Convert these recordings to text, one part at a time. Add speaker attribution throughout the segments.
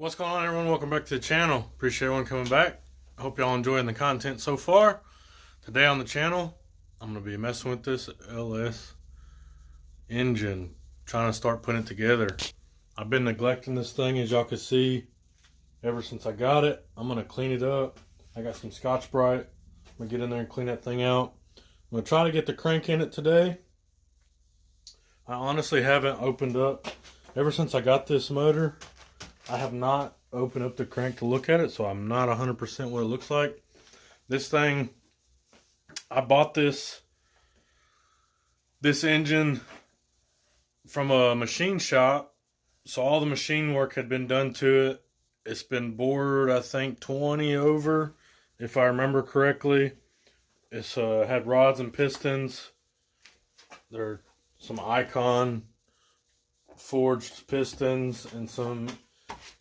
Speaker 1: What's going on, everyone? Welcome back to the channel. Appreciate everyone coming back. I hope y'all enjoying the content so far. Today on the channel, I'm going to be messing with this LS engine, trying to start putting it together. I've been neglecting this thing, as y'all can see, ever since I got it. I'm going to clean it up. I got some Scotch-Brite. I'm going to get in there and clean that thing out. I'm going to try to get the crank in it today. I honestly haven't opened up, ever since I got this motor, I have not opened up the crank to look at it, so I'm not 100% what it looks like. This thing, I bought this engine from a machine shop, so all the machine work had been done to it. It's been bored, I think, 20 over, if I remember correctly. It's had rods and pistons. There are some Icon forged pistons and some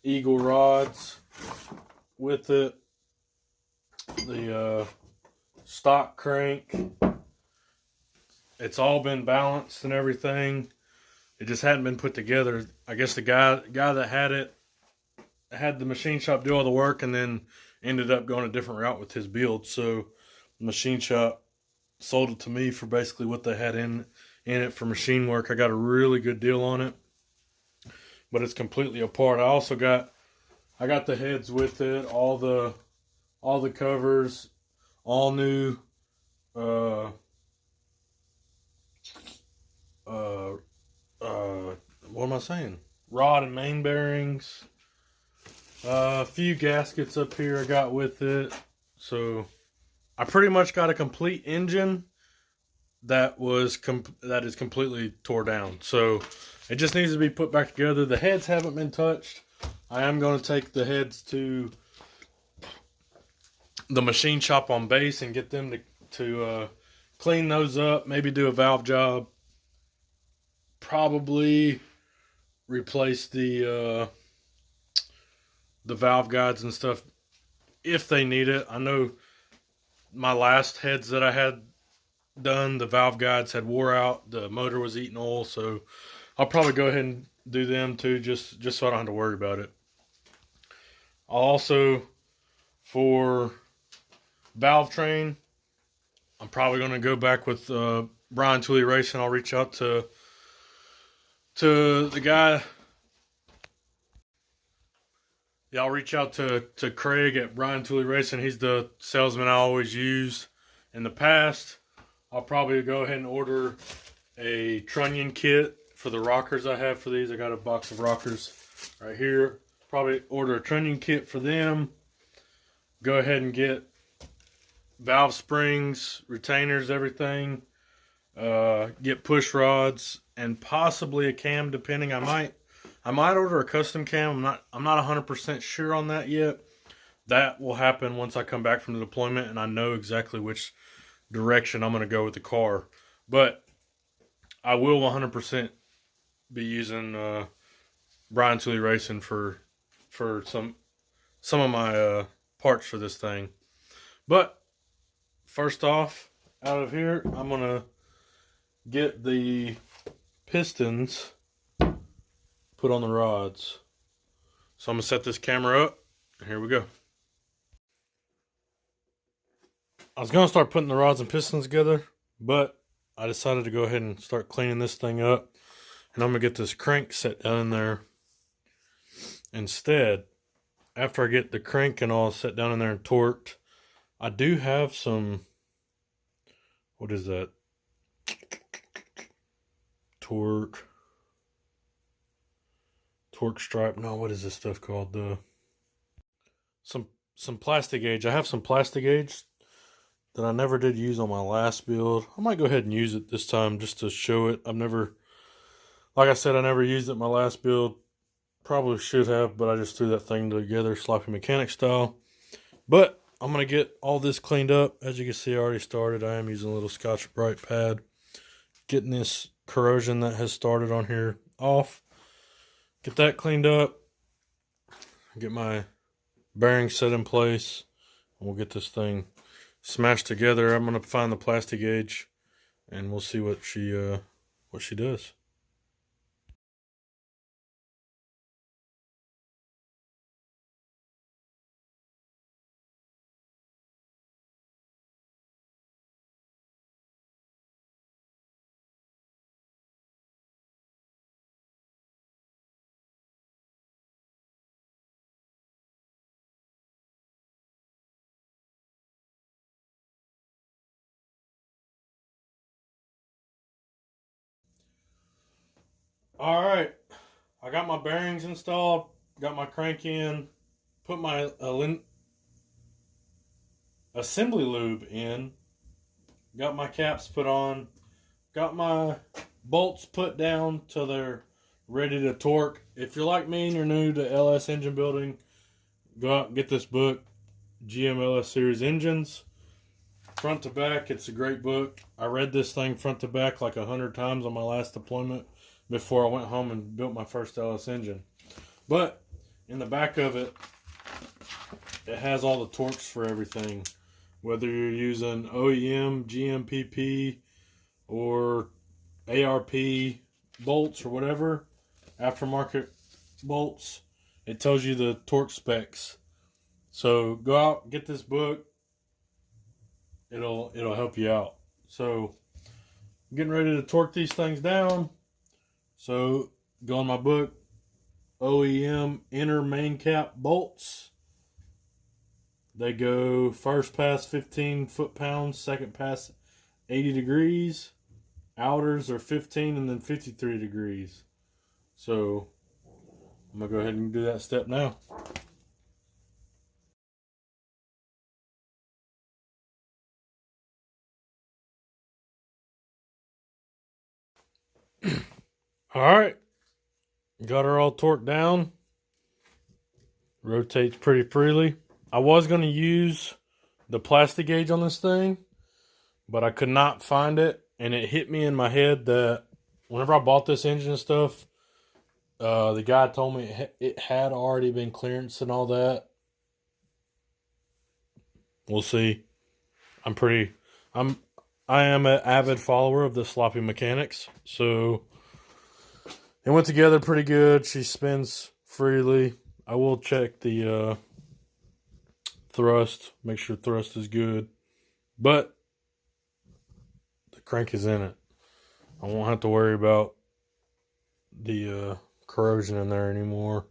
Speaker 1: Eagle rods with it. The stock crank, it's all been balanced and everything. It just hadn't been put together. I guess the guy that had it had the machine shop do all the work and then ended up going a different route with his build. So the machine shop sold it to me for basically what they had in it for machine work. I got a really good deal on it, but it's completely apart. I got the heads with it, all the covers, all new what am I saying? Rod and main bearings. A few gaskets up here I got with it. So I pretty much got a complete engine that is completely tore down. So it just needs to be put back together. The heads haven't been touched. I am going to take the heads to the machine shop on base and get them to clean those up. Maybe do a valve job. Probably replace the valve guides and stuff if they need it. I know my last heads that I had done, the valve guides had wore out. The motor was eating oil, so I'll probably go ahead and do them too, just so I don't have to worry about it. I'll also, for valve train, I'm probably going to go back with Brian Tooley Racing. I'll reach out to the guy. Yeah, I'll reach out to Craig at Brian Tooley Racing. He's the salesman I always use in the past. I'll probably go ahead and order a trunnion kit for the rockers I have for these. I got a box of rockers right here. Probably order a trunnion kit for them. Go ahead and get valve springs, retainers, everything. Get push rods and possibly a cam, depending. I might order a custom cam. I'm not 100% sure on that yet. That will happen once I come back from the deployment and I know exactly which direction I'm going to go with the car. But I will 100% be using Brian Tooley Racing for some of my parts for this thing. But first off, out of here, I'm going to get the pistons put on the rods. So I'm going to set this camera up, and here we go. I was going to start putting the rods and pistons together, but I decided to go ahead and start cleaning this thing up. And I'm going to get this crank set down in there instead. After I get the crank and all set down in there and torqued, I do have some, what is that? Torque stripe. No, what is this stuff called? Some plastic gauge. I have some plastic gauge that I never did use on my last build. I might go ahead and use it this time just to show it. Like I said, I never used it in my last build. Probably should have, but I just threw that thing together sloppy mechanic style. But I'm going to get all this cleaned up. As you can see, I already started. I am using a little Scotch-Brite pad. Getting this corrosion that has started on here off. Get that cleaned up. Get my bearings set in place. And we'll get this thing smashed together. I'm going to find the plastic gauge and we'll see what she does. Alright, I got my bearings installed, got my crank in, put my assembly lube in, got my caps put on, got my bolts put down till they're ready to torque. If you're like me and you're new to LS engine building, go out and get this book, GM LS Series Engines. Front to back, it's a great book. I read this thing front to back like 100 times on my last deployment before I went home and built my first LS engine. But in the back of it, it has all the torques for everything. Whether you're using OEM, GMPP, or ARP bolts or whatever, aftermarket bolts, it tells you the torque specs. So go out, get this book. It'll help you out. So I'm getting ready to torque these things down. So go on my book, OEM inner main cap bolts. They go first pass 15 foot-pounds, second pass 80 degrees. Outers are 15 and then 53 degrees. So I'm going to go ahead and do that step now. Alright, got her all torqued down. Rotates pretty freely. I was going to use the plastic gauge on this thing, but I could not find it. And it hit me in my head that whenever I bought this engine and stuff, the guy told me it had already been clearanced and all that. We'll see. I am an avid follower of the sloppy mechanics, so it went together pretty good. She spins freely. I will check the thrust, make sure thrust is good, but the crank is in it. I won't have to worry about the corrosion in there anymore.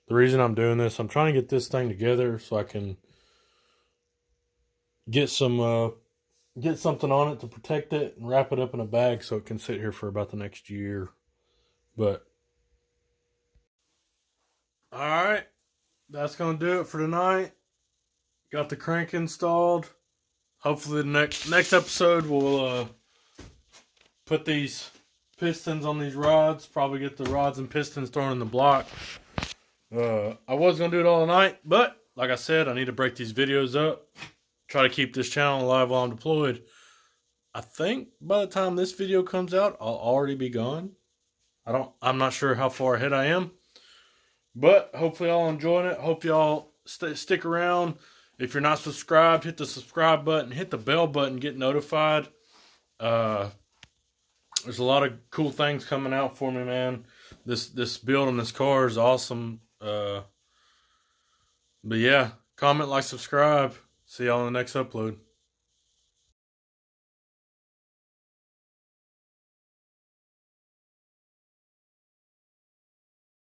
Speaker 1: The reason I'm doing this, I'm trying to get this thing together so I can get something on it to protect it and wrap it up in a bag so it can sit here for about the next year. But all right, that's gonna do it for tonight. Got the crank installed. Hopefully the next episode we'll put these pistons on these rods. Probably get the rods and pistons thrown in the block. I was gonna do it all night, but like I said, I need to break these videos up. Try to keep this channel alive while I'm deployed. I think by the time this video comes out, I'll already be gone. I'm not sure how far ahead I am, but hopefully y'all enjoying it. Hope y'all stick around. If you're not subscribed, hit the subscribe button, hit the bell button, get notified. There's a lot of cool things coming out for me, man. This build on this car is awesome. But yeah, comment, like, subscribe. See y'all in the next upload.